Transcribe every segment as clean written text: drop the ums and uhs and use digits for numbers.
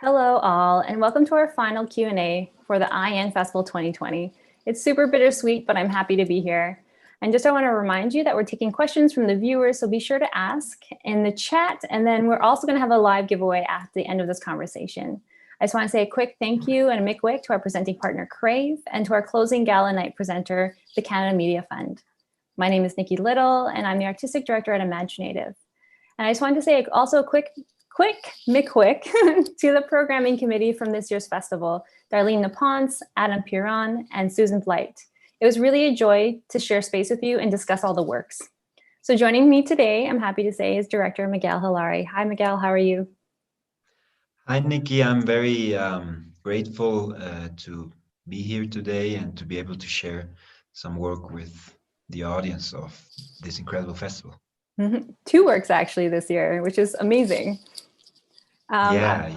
Hello all, and welcome to our final Q&A for the IN Festival 2020. It's super bittersweet, but I'm happy to be here. And just I want to remind you that we're taking questions from the viewers, so be sure to ask in the chat, and then we're also going to have a live giveaway at the end of this conversation. I just want to say a quick thank you and a mick to our presenting partner, Crave, and to our closing gala night presenter, the Canada Media Fund. My name is Nikki Little, and I'm the Artistic Director at Imaginative. And I just wanted to say also a quick to the programming committee from this year's festival, Darlene Naponce, Adam Piron, and Susan Blight. It was really a joy to share space with you and discuss all the works. So joining me today, I'm happy to say, is Director Miguel Hilari. Hi, Miguel, how are you? Hi, Nikki. I'm very grateful to be here today and to be able to share some work with the audience of this incredible festival. Mm-hmm. 2 works actually this year, which is amazing. Yeah.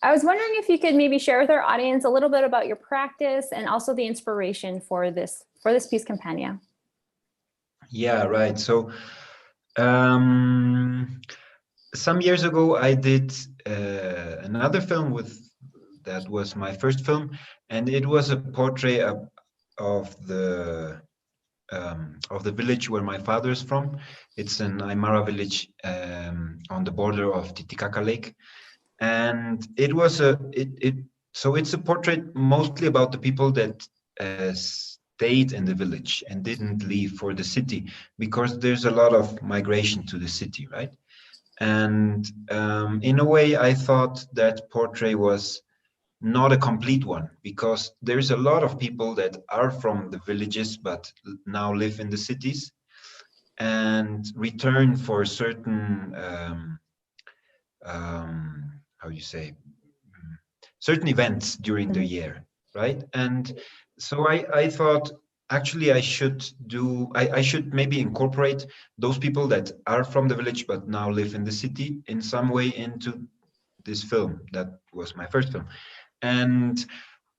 I was wondering if you could maybe share with our audience a little bit about your practice and also the inspiration for this piece, Campania. Yeah, right. So some years ago, I did another film that was my first film, and it was a portrait of the village where my father is from. It's an Aymara village on the border of Titicaca Lake, and so it's a portrait mostly about the people that stayed in the village and didn't leave for the city, because there's a lot of migration to the city, right? And in a way, I thought that portrait was not a complete one, because there's a lot of people that are from the villages but now live in the cities and return for certain how you say certain events during the year, right? And so I thought actually I should maybe incorporate those people that are from the village but now live in the city in some way into this film. That was my first film. And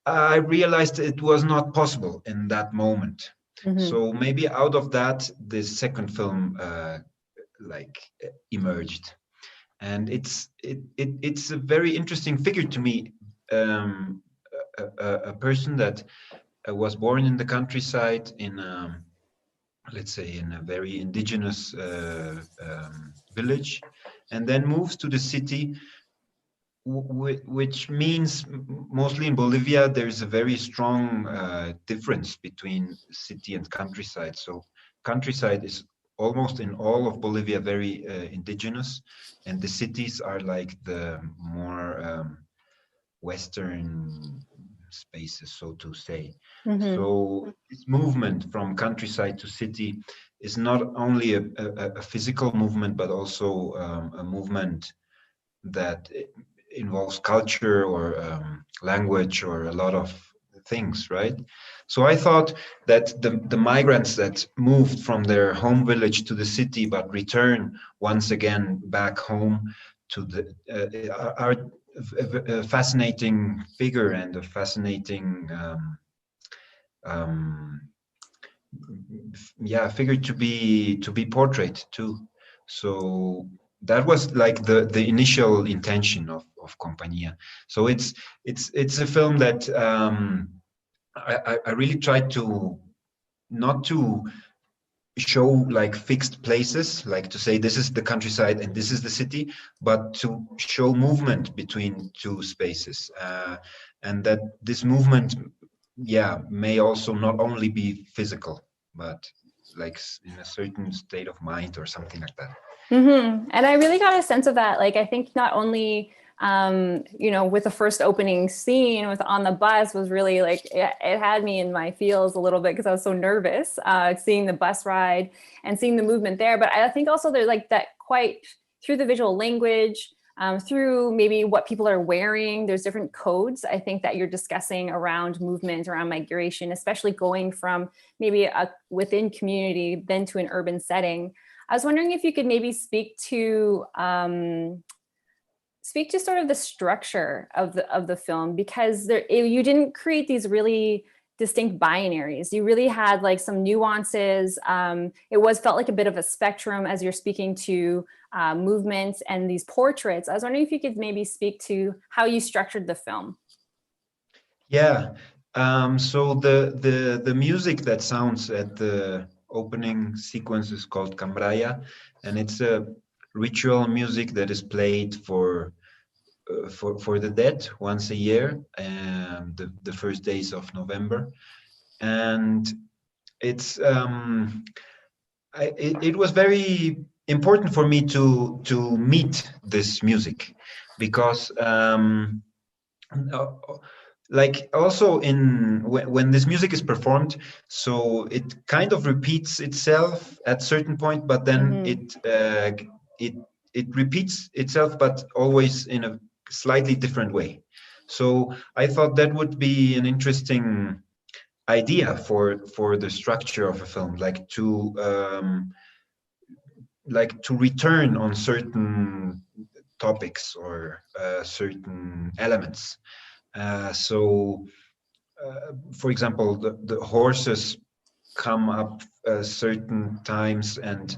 I realized it was not possible in that moment. Mm-hmm. So maybe out of that, this second film emerged. And it's a very interesting figure to me, a person that was born in the countryside in let's say in a very indigenous village, and then moves to the city, which means mostly in Bolivia, there's a very strong difference between city and countryside. So countryside is almost in all of Bolivia very indigenous, and the cities are like the more Western spaces, so to say. Mm-hmm. So this movement from countryside to city is not only a physical movement, but also a movement that involves culture or language or a lot of things, right? So I thought that the migrants that moved from their home village to the city but return once again back home to the are a fascinating figure and a fascinating figure to be portrayed too. So that was like the initial intention of Compania. So it's a film that I really tried to not to show like fixed places, like to say this is the countryside and this is the city, but to show movement between two spaces, and that this movement may also not only be physical, but like in a certain state of mind or something like that. Mm-hmm. And I really got a sense of that. Like, I think not only, with the first opening scene with on the bus was really like, it had me in my feels a little bit because I was so nervous seeing the bus ride and seeing the movement there. But I think also there's like that quite through the visual language, through maybe what people are wearing, there's different codes, I think, that you're discussing around movement, around migration, especially going from maybe a within community then to an urban setting. I was wondering if you could maybe speak to sort of the structure of the film, because you didn't create these really distinct binaries. You really had like some nuances. It felt like a bit of a spectrum as you're speaking to movements and these portraits. I was wondering if you could maybe speak to how you structured the film. Yeah. So the music that sounds at the opening sequence is called Cambraya, and it's a ritual music that is played for the dead once a year, the first days of November, and it's it was very important for me to meet this music because uh, like also in when this music is performed, so it kind of repeats itself at certain point, but then it it repeats itself, but always in a slightly different way. So I thought that would be an interesting idea for the structure of a film, like to return on certain topics or certain elements. So, for example, the horses come up certain times, and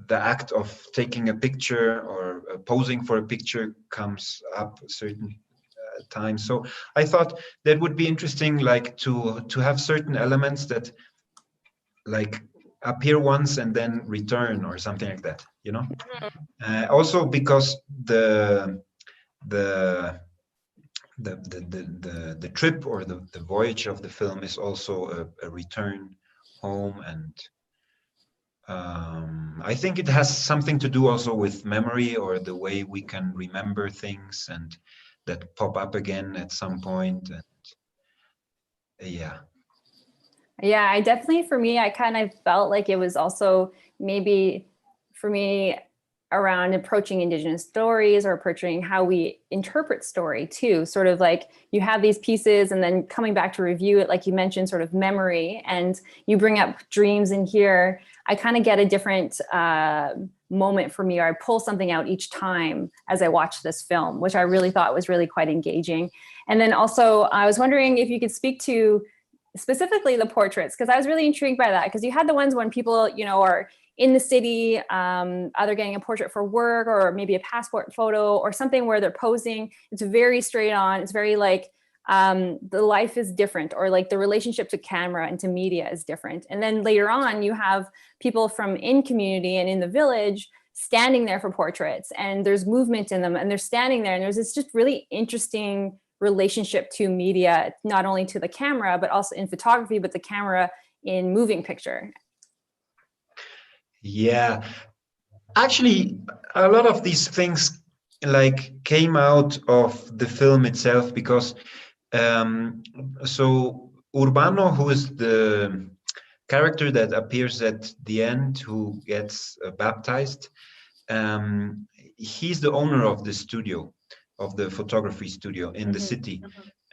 the act of taking a picture or posing for a picture comes up certain times. So I thought that would be interesting, like to have certain elements that like appear once and then return or something like that, you know. Also because the the trip or the voyage of the film is also a return home, and I think it has something to do also with memory or the way we can remember things and that pop up again at some point. And yeah. Yeah, I definitely, for me, I kind of felt like it was also maybe for me around approaching Indigenous stories or approaching how we interpret story too. Sort of like you have these pieces and then coming back to review it, like you mentioned, sort of memory, and you bring up dreams in here. I kind of get a different moment for me, or I pull something out each time as I watch this film, which I really thought was really quite engaging. And then also, I was wondering if you could speak to specifically the portraits, because I was really intrigued by that, because you had the ones when people, you know, are in the city, either getting a portrait for work or maybe a passport photo or something where they're posing. It's very straight on. It's very like the life is different, or like the relationship to camera and to media is different. And then later on, you have people from in community and in the village standing there for portraits, and there's movement in them, and they're standing there, and there's this just really interesting relationship to media, not only to the camera, but also in photography, but the camera in moving picture. Yeah, actually, a lot of these things like came out of the film itself because so Urbano, who is the character that appears at the end, who gets baptized, he's the owner of the studio, of the photography studio in the city,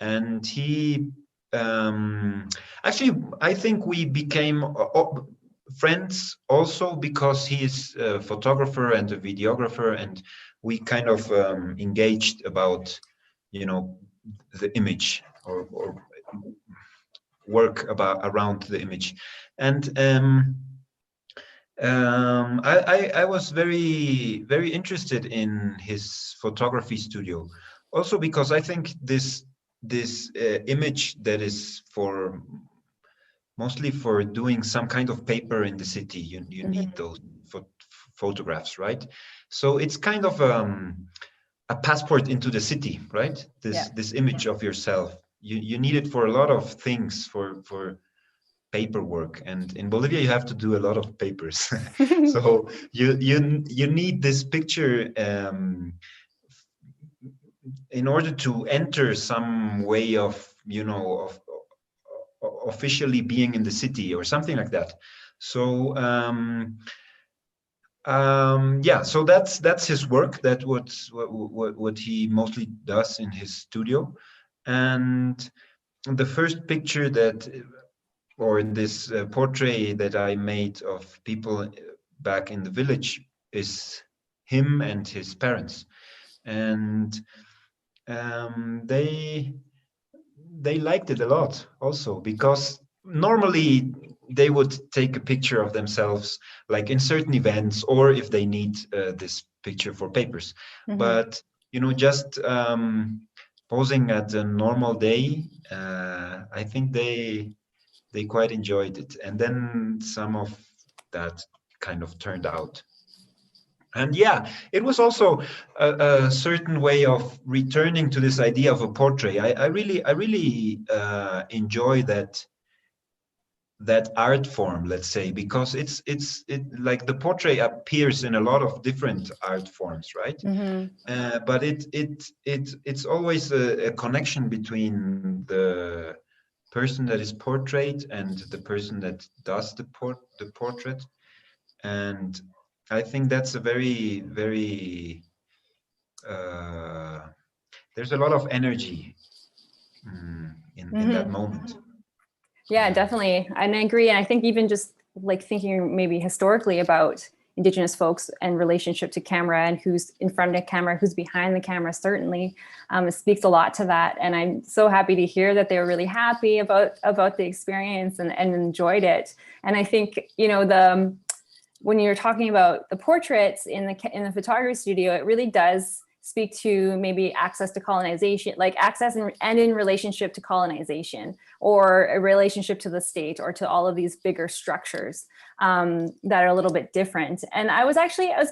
and he actually, I think we became friends also because he is a photographer and a videographer, and we kind of engaged about, you know, the image or work about around the image. And I was very interested in his photography studio, also because I think this image that is for mostly for doing some kind of paper in the city, you need those photographs, right? So it's kind of a passport into the city, right? This image of yourself. You need it for a lot of things, for paperwork, and in Bolivia you have to do a lot of papers. So you need this picture in order to enter some way of, you know, of officially being in the city or something like that. So yeah, so that's his work. That what he mostly does in his studio. And the first picture that, or this portrait that I made of people back in the village, is him and his parents, and they they liked it a lot also, because normally they would take a picture of themselves like in certain events, or if they need this picture for papers. But just posing at a normal day, I think they quite enjoyed it. And then some of that kind of turned out. And yeah, it was also a certain way of returning to this idea of a portrait. I really enjoy that art form, let's say, because it like the portrait appears in a lot of different art forms, right? But it's always a connection between the person that is portrayed and the person that does the portrait. And I think that's a very, very there's a lot of energy in that moment. Yeah, definitely. And I agree. And I think even just like thinking maybe historically about Indigenous folks and relationship to camera and who's in front of the camera, who's behind the camera, certainly it speaks a lot to that. And I'm so happy to hear that they were really happy about the experience and enjoyed it. And I think, when you're talking about the portraits in the photography studio, it really does speak to maybe access to colonization, like access and in relationship to colonization, or a relationship to the state, or to all of these bigger structures that are a little bit different. And I was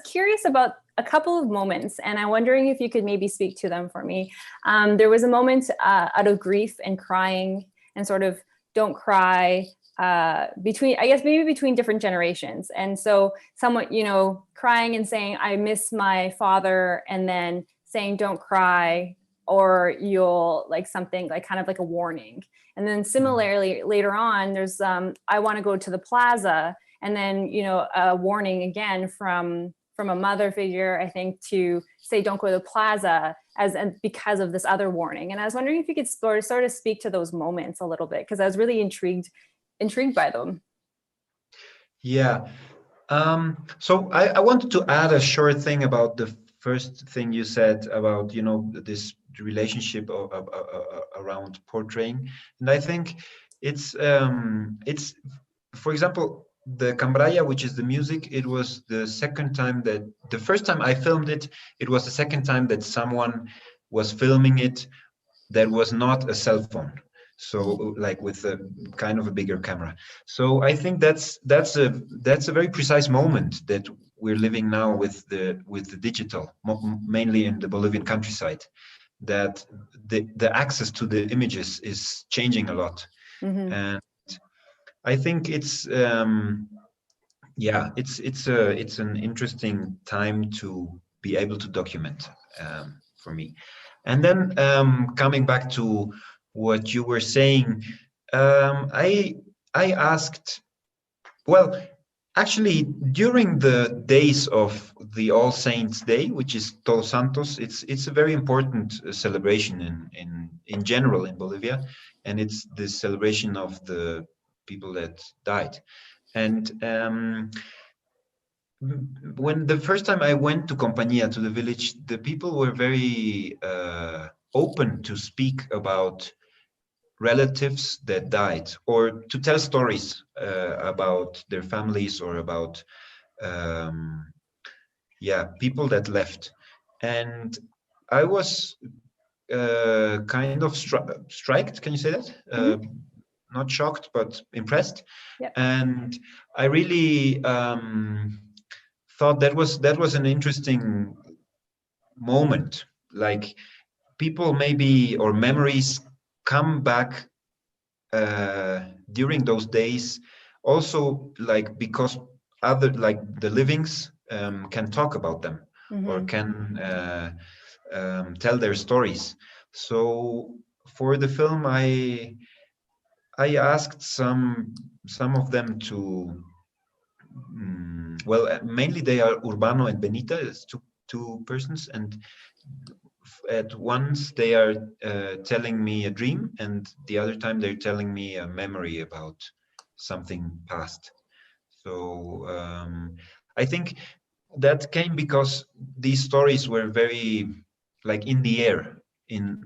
curious about a couple of moments, and I'm wondering if you could maybe speak to them for me. There was a moment out of grief and crying and sort of don't cry, between different generations. And so someone, crying and saying, I miss my father, and then saying, don't cry, or you'll like something like kind of like a warning. And then similarly, later on, there's, I want to go to the plaza, and then, a warning again from a mother figure, I think, to say, don't go to the plaza, and because of this other warning. And I was wondering if you could sort of speak to those moments a little bit, because I was really intrigued by them. Yeah. So I wanted to add a short thing about the first thing you said about, this relationship around portraying. And I think it's, for example, the Cambraya, which is the music, it was the first time I filmed it, it was the second time that someone was filming it that was not a cell phone. So like with a kind of a bigger camera. So I think that's a very precise moment that we're living now with the digital, mainly in the Bolivian countryside, that the access to the images is changing a lot. And I think it's it's an interesting time to be able to document for me. And then coming back to what you were saying, I asked, well, actually, during the days of the All Saints Day, which is Todos Santos, it's a very important celebration in general in Bolivia, and it's the celebration of the people that died. And when the first time I went to Compañía, to the village, the people were very open to speak about relatives that died, or to tell stories about their families, or about people that left. And I was kind of struck, can you say that? Not shocked, but impressed. Yep. And I really thought that was an interesting moment. Like, people maybe, or memories come back during those days, also, like, because other, like, the livings can talk about them, or can tell their stories. So for the film, I asked some of them to mainly they are Urbano and Benita, it's two persons, and at once they are telling me a dream, and the other time they're telling me a memory about something past. So I think that came because these stories were very, like, in the air.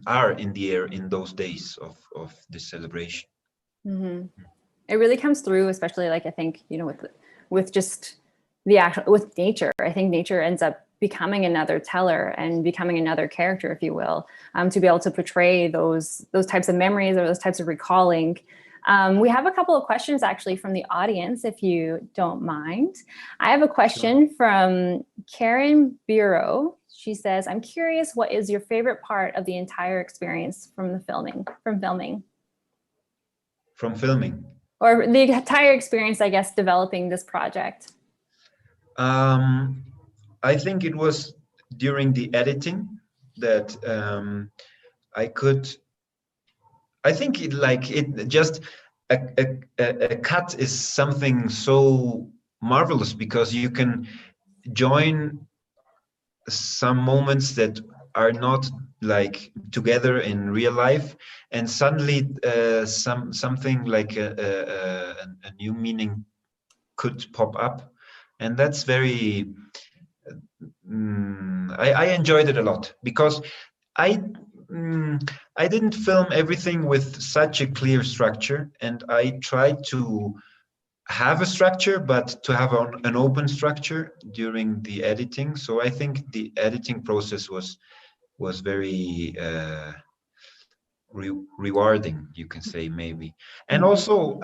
are in the air in those days of this celebration. Mm-hmm. It really comes through, especially like I think, you know, with just the actual, with nature. I think nature ends up becoming another teller and becoming another character, if you will, to be able to portray those types of memories or those types of recalling. We have a couple of questions actually from the audience, if you don't mind. I have a question from Karen Bureau. She says, I'm curious, what is your favorite part of the entire experience from filming? From filming? Or the entire experience, I guess, developing this project. I think it was during the editing that I think it just a cut is something so marvelous, because you can join some moments that are not like together in real life, and suddenly something like a new meaning could pop up, and that's very I enjoyed it a lot, because I didn't film everything with such a clear structure, and I tried to have a structure, but to have an open structure during the editing. So I think the editing process was very rewarding, you can say, maybe. And also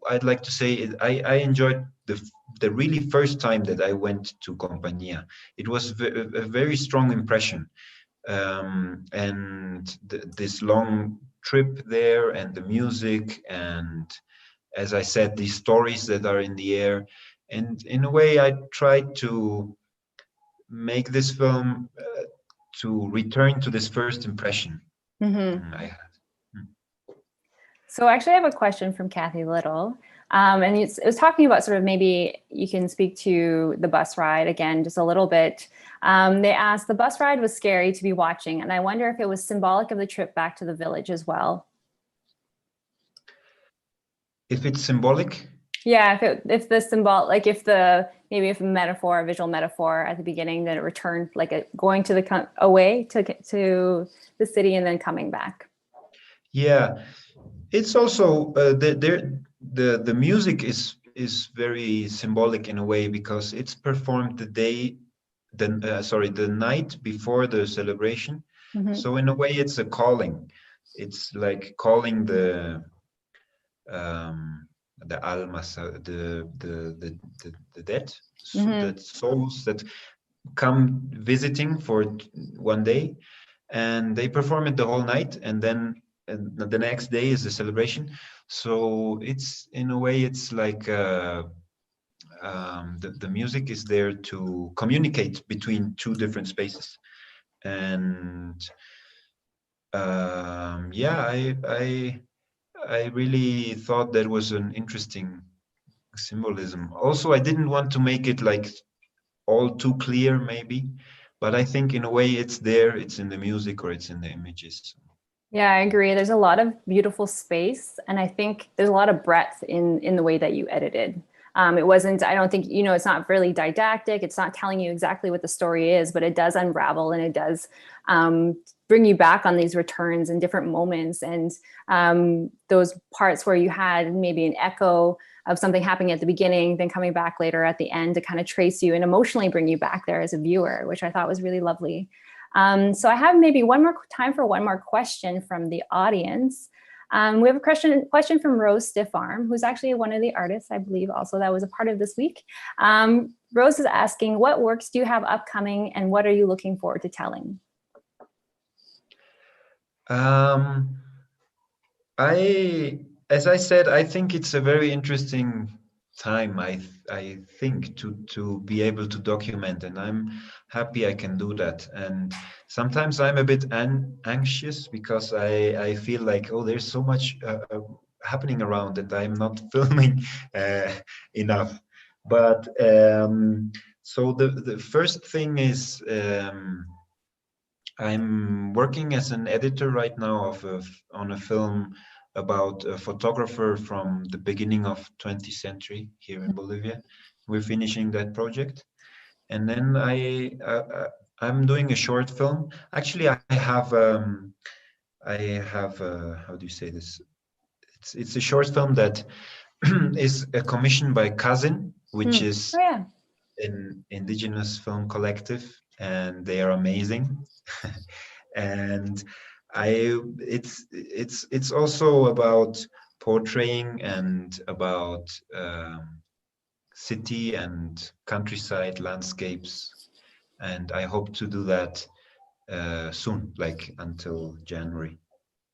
I'd like to say I enjoyed the really first time that I went to Compania. It was a very strong impression, and this long trip there, and the music, and as I said, these stories that are in the air. And in a way, I tried to make this film to return to this first impression I had. So actually, I have a question from Kathy Little. And it was talking about sort of, maybe you can speak to the bus ride again just a little bit. They asked, the bus ride was scary to be watching, and I wonder if it was symbolic of the trip back to the village as well. If it's symbolic? Yeah, if the symbol, like if a metaphor, a visual metaphor at the beginning, that it returned, like going to away to the city and then coming back. Yeah, it's also the music is very symbolic in a way, because it's performed the night before the celebration. So in a way, it's a calling. It's like calling the almas, the dead, the souls that come visiting for one day, and they perform it the whole night, and then the next day is the celebration. So it's, in a way, it's like the music is there to communicate between two different spaces. And yeah, I really thought that was an interesting symbolism. Also, I didn't want to make it like all too clear, maybe, but I think in a way it's there, it's in the music, or it's in the images. Yeah, I agree. There's a lot of beautiful space, and I think there's a lot of breadth in the way that you edited. It wasn't, I don't think, it's not really didactic. It's not telling you exactly what the story is, but it does unravel, and it does bring you back on these returns and different moments. And those parts where you had maybe an echo of something happening at the beginning, then coming back later at the end to kind of trace you and emotionally bring you back there as a viewer, which I thought was really lovely. So I have maybe time for one more question from the audience. We have a question from Rose Stiffarm, who's actually one of the artists, I believe, also that was a part of this week. Rose is asking, what works do you have upcoming, and what are you looking forward to telling? As I said, I think it's a very interesting time, I think, to be able to document, and I'm happy I can do that. And sometimes I'm a bit anxious, because I feel like, oh, there's so much happening around that I'm not filming enough. But so the first thing is, I'm working as an editor right now on a film about a photographer from the beginning of 20th century here in Bolivia. We're finishing that project, and then I'm doing a short film. Actually, I have how do you say this? It's a short film that is commissioned by Kazin, which Hmm. is Oh yeah. an indigenous film collective, and they are amazing. And it's also about portraying and about city and countryside landscapes, and I hope to do that soon, like until January.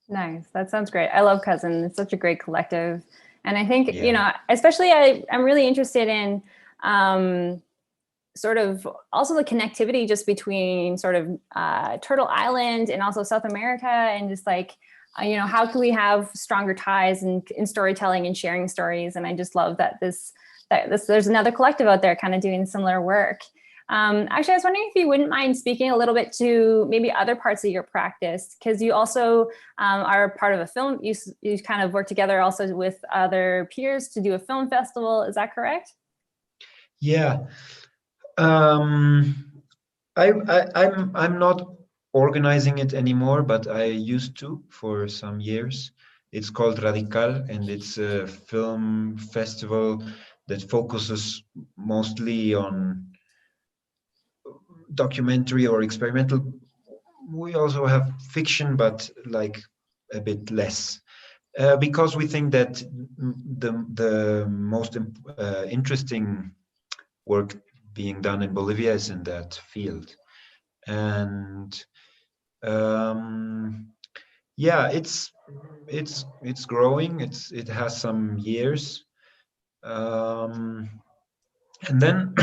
Nice. That sounds great. I love Cousin. It's such a great collective. And I think, Yeah. especially I'm really interested in um, sort of also the connectivity just between sort of Turtle Island and also South America, and just like, how can we have stronger ties in storytelling and sharing stories? And I just love that there's another collective out there kind of doing similar work. Actually, I was wondering if you wouldn't mind speaking a little bit to maybe other parts of your practice, because you also are part of a film. You kind of work together also with other peers to do a film festival. Is that correct? Yeah. I'm not organizing it anymore, but I used to for some years. It's called Radical, and it's a film festival that focuses mostly on documentary or experimental. We also have fiction, but like a bit less. Because we think that the most interesting work being done in Bolivia is in that field. And yeah, it's growing. It has some years. Um, and then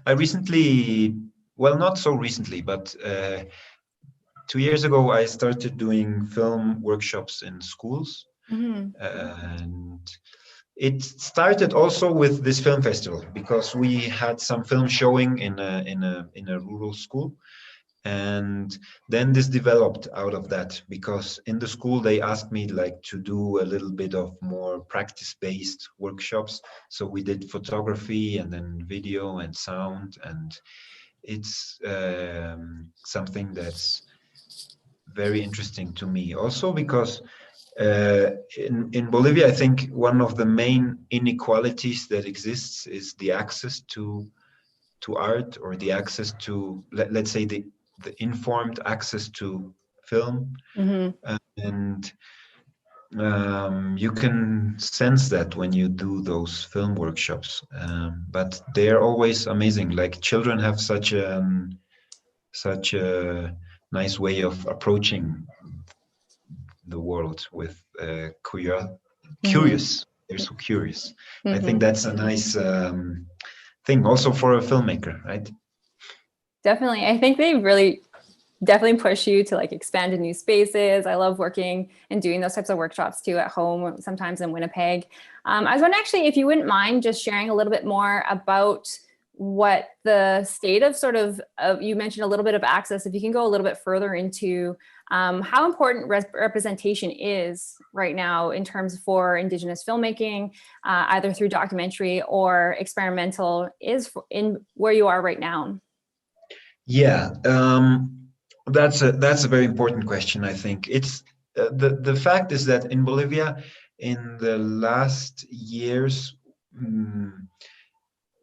I recently, well, not so recently, but 2 years ago, I started doing film workshops in schools. Mm-hmm. And it started also with this film festival because we had some film showing in a rural school, and then this developed out of that because in the school they asked me like to do a little bit of more practice-based workshops. So we did photography and then video and sound, and it's something that's very interesting to me also because in Bolivia, I think one of the main inequalities that exists is the access to art, or the access to, let's say, the informed access to film. Mm-hmm. And you can sense that when you do those film workshops. But they're always amazing. Like children have such a nice way of approaching the world with Mm-hmm. curious. They're so curious. I think Mm-hmm. that's a nice thing also for a filmmaker, right? Definitely. I think they really definitely push you to like expand to new spaces. I love working and doing those types of workshops too at home, sometimes in Winnipeg. I was wondering actually if you wouldn't mind just sharing a little bit more about what the state of you mentioned a little bit of access. If you can go a little bit further into how important representation is right now in terms for Indigenous filmmaking, either through documentary or experimental, is in where you are right now. Yeah, that's a very important question. I think it's the fact is that in Bolivia, in the last years,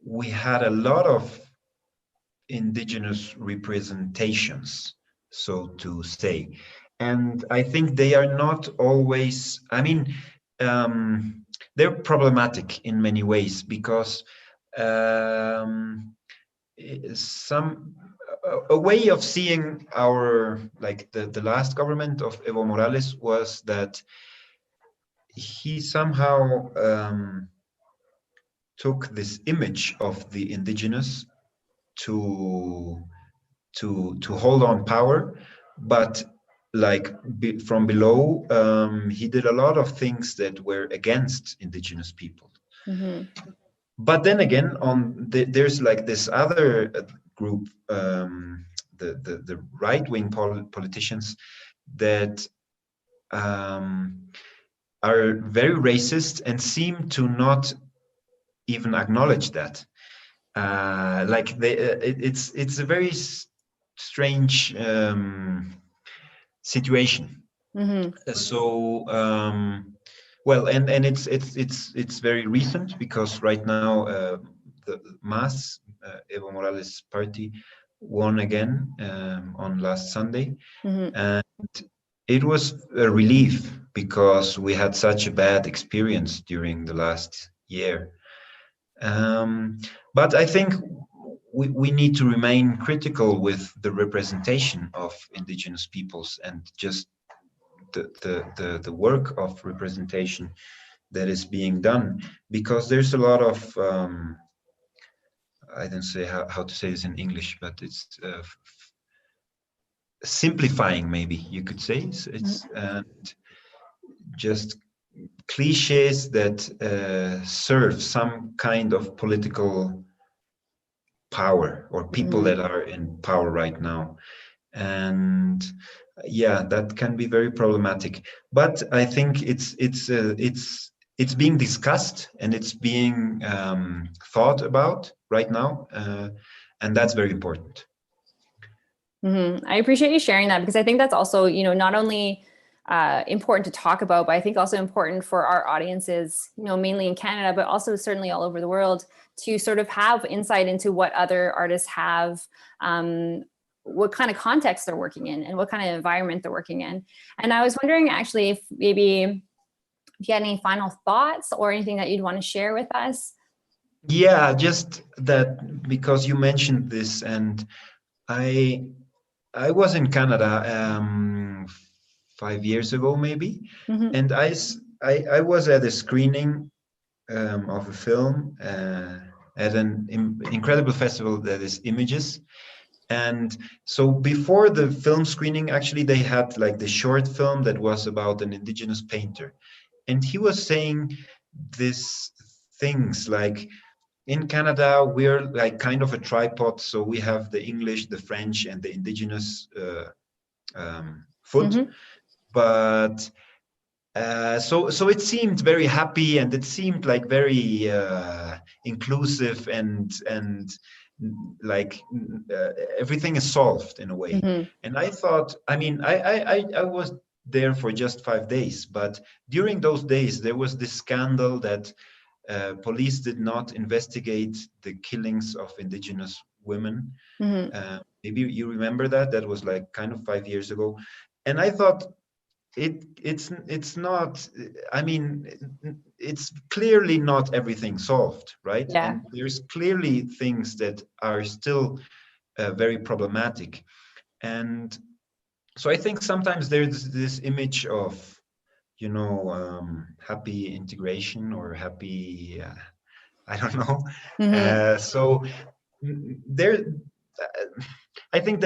we had a lot of indigenous representations, so to say, and I think they are not always. I mean, they're problematic in many ways because some a way of seeing our, like the last government of Evo Morales was that he somehow took this image of the indigenous to to hold on power, but like from below, he did a lot of things that were against indigenous people. Mm-hmm. But then again, there's like this other group, the right-wing politicians that are very racist and seem to not even acknowledge that. Like it's a very strange situation. Mm-hmm. So well, and it's very recent, because right now the MAS, Evo Morales' party, won again on last Sunday, Mm-hmm. and it was a relief, because we had such a bad experience during the last year. But I think we need to remain critical with the representation of indigenous peoples, and just the work of representation that is being done, because there's a lot of I don't say how to say this in English, but it's simplifying, maybe you could say. It's just cliches that serve some kind of political power, or people that are in power right now. And yeah, that can be very problematic. But I think it's being discussed, and it's being thought about right now, and that's very important. Mm-hmm. I appreciate you sharing that, because I think that's also, not only important to talk about, but I think also important for our audiences, mainly in Canada, but also certainly all over the world, to sort of have insight into what other artists have, what kind of context they're working in, and what kind of environment they're working in. And I was wondering, actually, if maybe if you had any final thoughts or anything that you'd want to share with us. Yeah, just that, because you mentioned this, and I was in Canada 5 years ago, maybe, Mm-hmm. and I was at a screening of a film at an incredible festival that is Images. And so before the film screening, actually, they had like the short film that was about an indigenous painter. And he was saying these things like, in Canada, we're like kind of a tripod. So we have the English, the French, and the indigenous foot. Mm-hmm. But so it seemed very happy, and it seemed like very inclusive, and like everything is solved in a way. Mm-hmm. And I thought, I mean, I was there for just 5 days, but during those days there was this scandal that police did not investigate the killings of indigenous women. Mm-hmm. Maybe you remember that. That was like kind of 5 years ago. And I thought, it's not, I mean, it's clearly not everything solved, right? Yeah. And there's clearly things that are still very problematic. And so I think sometimes there's this image of, happy integration, or happy, I don't know. Mm-hmm. So there, I think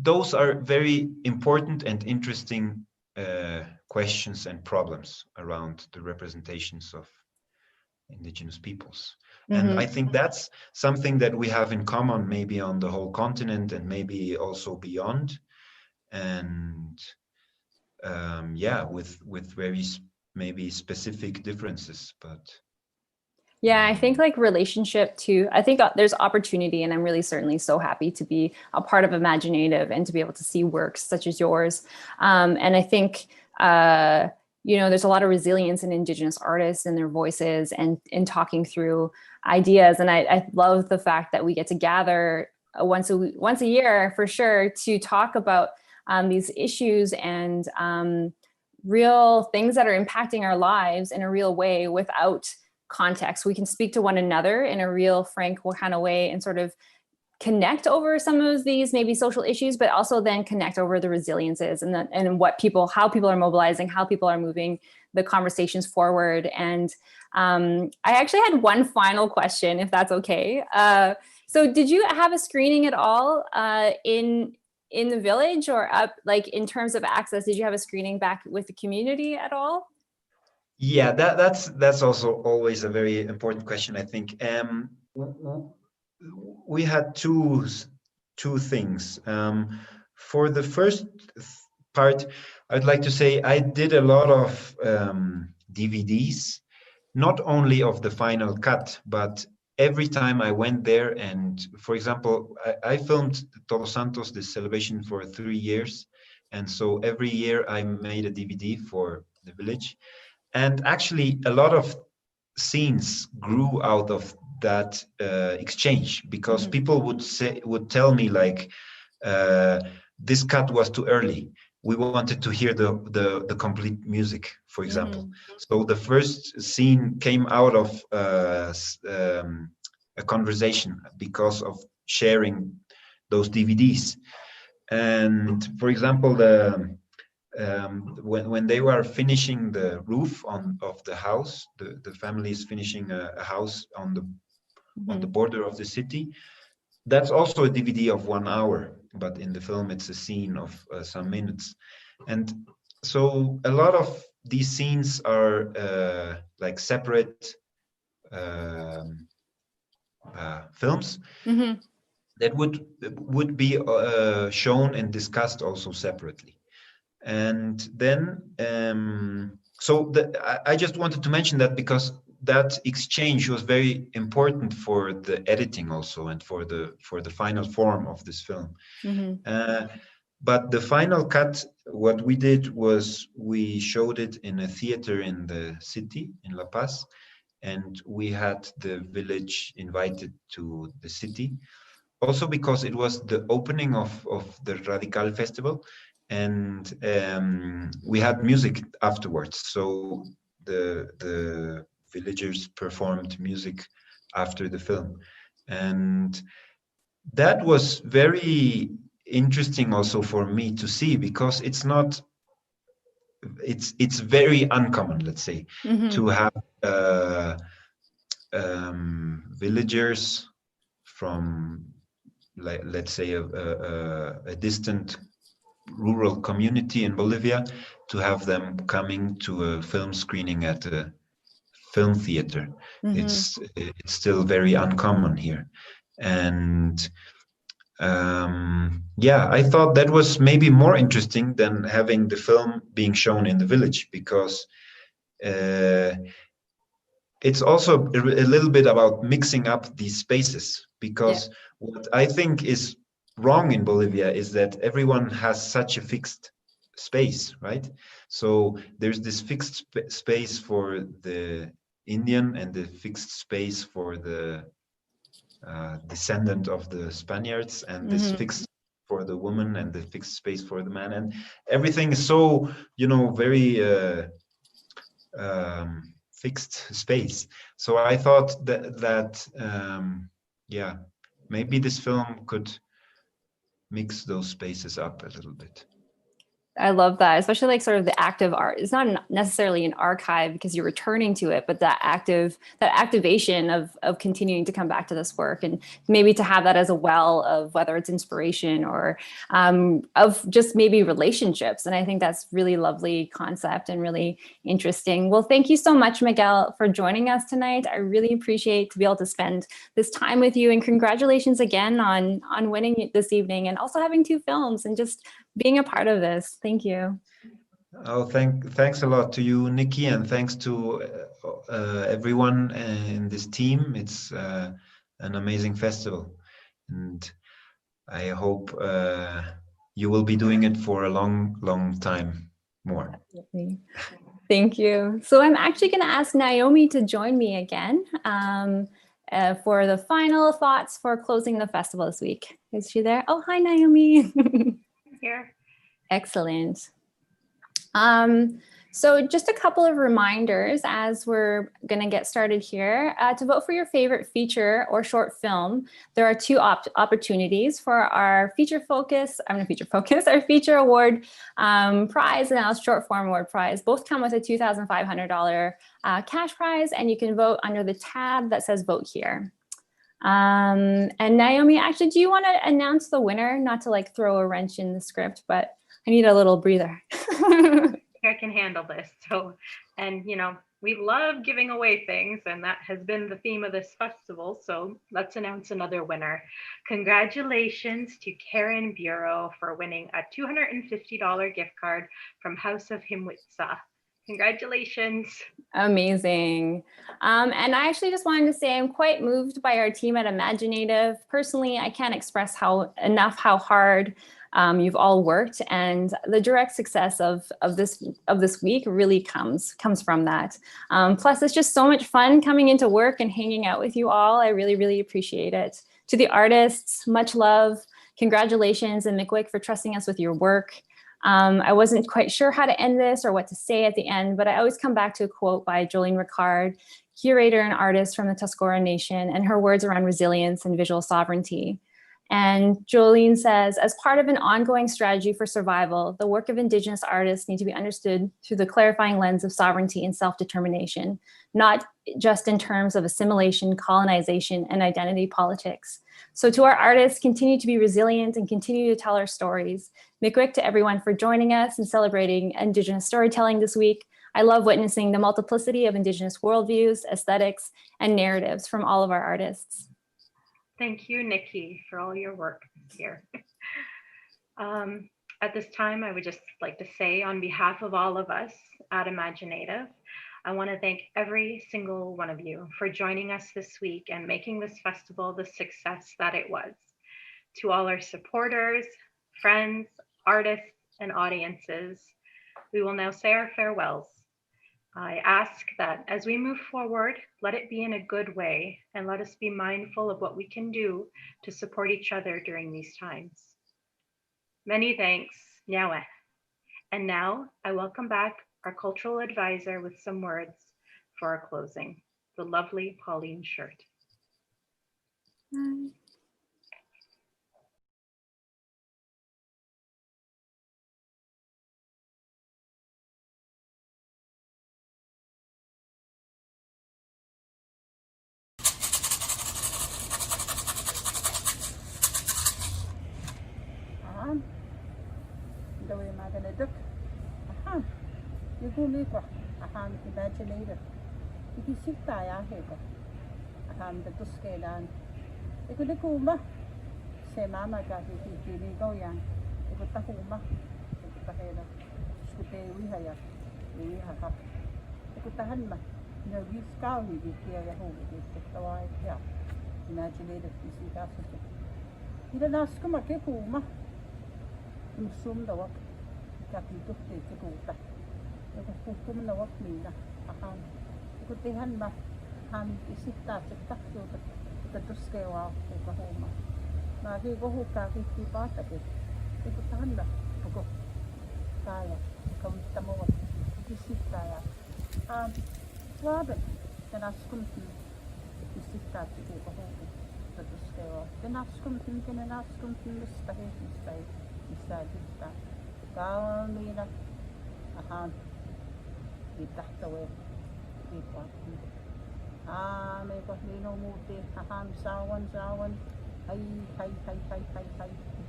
those are very important and interesting questions and problems around the representations of indigenous peoples. Mm-hmm. And I think that's something that we have in common, maybe on the whole continent, and maybe also beyond. And with very maybe specific differences, but Yeah, I think like relationship too. I think there's opportunity, and I'm really certainly so happy to be a part of Imaginative and to be able to see works such as yours. And I think, there's a lot of resilience in Indigenous artists and their voices, and in talking through ideas. And I love the fact that we get to gather once a year for sure to talk about these issues and real things that are impacting our lives in a real way without context. We can speak to one another in a real, frank kind of way, and sort of connect over some of these maybe social issues, but also then connect over the resiliences and how people are mobilizing, how people are moving the conversations forward. And I actually had one final question, if that's okay. So did you have a screening at all in the village, or up, like, in terms of access? Did you have a screening back with the community at all? Yeah, that's also always a very important question, I think. We had two things. For the first part, I'd like to say I did a lot of DVDs, not only of the final cut, but every time I went there, and for example, I filmed Todos Santos, the celebration, for 3 years. And so every year I made a DVD for the village. And actually, a lot of scenes grew out of that exchange, because people would tell me like, this cut was too early. We wanted to hear the complete music, for example. So the first scene came out of a conversation because of sharing those DVDs. And for example, when they were finishing the roof of the house, the family is finishing a house on the border of the city. That's also a DVD of 1 hour, but in the film it's a scene of some minutes. And so a lot of these scenes are like separate films that would be shown and discussed also separately. And then I just wanted to mention that, because that exchange was very important for the editing also, and for the final form of this film. But the final cut, what we did was we showed it in a theater in the city, in La Paz, and we had the village invited to the city, also because it was the opening of the Radical Festival, and we had music afterwards. So the villagers performed music after the film, and that was very interesting also for me to see, because it's very uncommon, let's say, to have villagers from, like, let's say a distant rural community in Bolivia, to have them coming to a film screening at a film theater. It's still very uncommon here. And I thought that was maybe more interesting than having the film being shown in the village, because it's also a little bit about mixing up these spaces, because what I think is wrong in Bolivia is that everyone has such a fixed space, right? So there's this fixed space for the Indian, and the fixed space for the descendant of the Spaniards, and this fixed for the woman, and the fixed space for the man, and everything is so, very fixed space. So I thought that maybe this film could mix those spaces up a little bit. I love that, especially like sort of the active art. It's not necessarily an archive because you're returning to it, but that activation of continuing to come back to this work, and maybe to have that as a well of whether it's inspiration or of just maybe relationships. And I think that's really lovely concept and really interesting. Well, thank you so much, Miguel, for joining us tonight. I really appreciate to be able to spend this time with you, and congratulations again on winning this evening, and also having 2 films and just being a part of this. Thank you. Oh, thanks a lot to you, Nikki, and thanks to everyone in this team. It's an amazing festival, and I hope you will be doing it for a long time more. Absolutely. Thank you. So I'm actually going to ask Naomi to join me again for the final thoughts for closing the festival this week. Is she there? Oh, hi, Naomi. Here. Excellent. So just a couple of reminders as we're going to get started here. To vote for your favorite feature or short film, there are 2 opportunities for our our feature award prize and our short form award prize. Both come with a $2,500 cash prize, and you can vote under the tab that says vote here. And Naomi, actually, do you want to announce the winner? Not to like throw a wrench in the script, but I need a little breather. I can handle this. So, and we love giving away things, and that has been the theme of this festival. So let's announce another winner. Congratulations to Karen Bureau for winning a $250 gift card from House of Himwitsa. Congratulations. Amazing. And I actually just wanted to say I'm quite moved by our team at Imaginative. Personally, I can't express enough how hard you've all worked, and the direct success of this week really comes from that. Plus, it's just so much fun coming into work and hanging out with you all. I really, really appreciate it. To the artists, much love. Congratulations, and McWick, for trusting us with your work. I wasn't quite sure how to end this or what to say at the end, but I always come back to a quote by Jolene Ricard, curator and artist from the Tuscarora Nation, and her words around resilience and visual sovereignty. And Jolene says, as part of an ongoing strategy for survival, the work of Indigenous artists need to be understood through the clarifying lens of sovereignty and self-determination, not just in terms of assimilation, colonization, and identity politics. So to our artists, continue to be resilient and continue to tell our stories. Miigwech to everyone for joining us and celebrating Indigenous storytelling this week. I love witnessing the multiplicity of Indigenous worldviews, aesthetics, and narratives from all of our artists. Thank you, Nikki, for all your work here. At this time, I would just like to say on behalf of all of us at Imaginative, I want to thank every single one of you for joining us this week and making this festival the success that it was. To all our supporters, friends, artists, and audiences, we will now say our farewells. I ask that as we move forward, let it be in a good way, and let us be mindful of what we can do to support each other during these times. Many thanks, Nyawa. And now I welcome back our cultural advisor with some words for our closing, the lovely Pauline Shirt. Dawi Imaginative. Yugumikwa. Imaginative. Ikisita ya heko. The Tuskelan. Ikudikuma. Se mama kasi go yang. Ikutahuma. Ikutahela. Skute wihaya. Wihaha. Ikutahanma. No wiskau hikia ya ho. Ikutawai ya. Imaginative isita suke. Ida naskuma ke kuma. Musum dawak kapituk te kuta. Aku kum dawak mina. Akan ikutihan ba han isita cetak tu terus kewa Oklahoma. Magi ko huka ki pata ke. Ikutahan ba ako. Kaya kau tamo isita ya. Wabe tenaskum isita tu Oklahoma. Terus kewa. Tenaskum mustahi. Isagita kaumina ahan itahtawe ipati me pahlino muti ahan sawan hai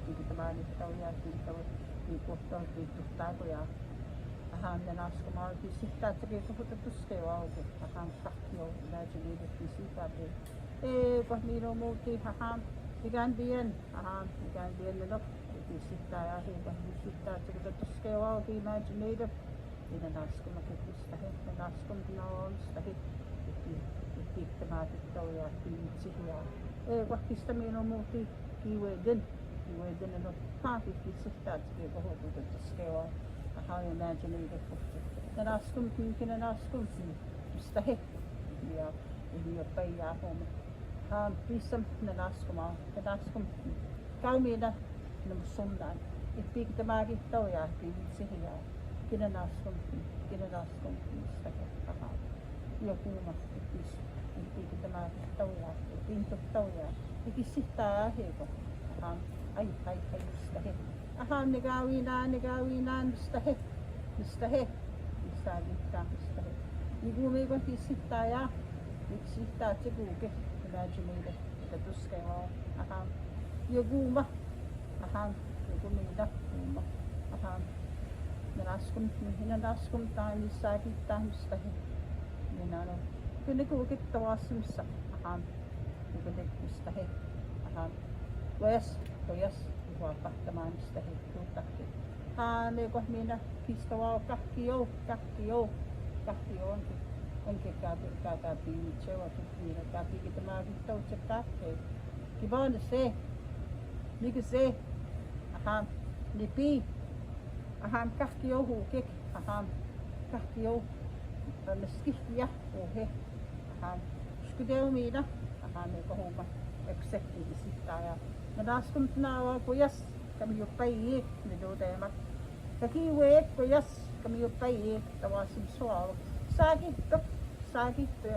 kita mali tahu ya kita ipotong itu ya ahan nanas kumar bisita sige ko terus kewa ahan sakyo Imaginative bisita pahlino muti ahan igandian nilo Visita ya hibang visita kita terus kewa Imaginative inanaskum makikistahit nanaskum dinawamstahit ikitamatik daw ya siya wakista mino muti iwedin ano visita sige ko terus kewa Imaginative nanaskum kinanaskum istahit ya paya ko pisam nanaskum kaumina Sundan. Ipig tamagi tau ya di siya. Kinanaskum sakit. Yo kuma ipig tamagi tau ya. Pinto tau ya. Ikisita heko. Ay sakit. Negawinan sakit. Sakit. Sakit. Igumi ko kisita ya. Ikisita seguke. Imaginative. Terus kayo. Yo guma. Gumida, nanaskum tayo sagi tayo stahi. Ninano. Pinagukit tawasim sa Kunik stahi. Wes, wapa taman stahi tutak. ne ko mina kistawa kakkio anke ka pi chewa ki mina ka pi ki tama ki tau chaka ki bona se ni ki se ni pi kakkio hu kik kakkio naskihia o he skudeu mina ne ko homa accept di sitaya nadaskum tnawa ko yes kami yo pai ni do da ma kaki we ko yes kami yo pai tawasim so sagi te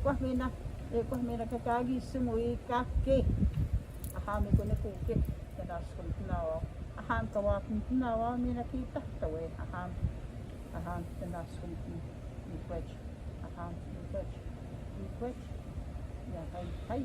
ko mina ka kagi sumui ka ke me ko ne ko ke nadaskum tnawa tawa tnawa mina kita tawe nadaskum ni kwech ni kwech ya hai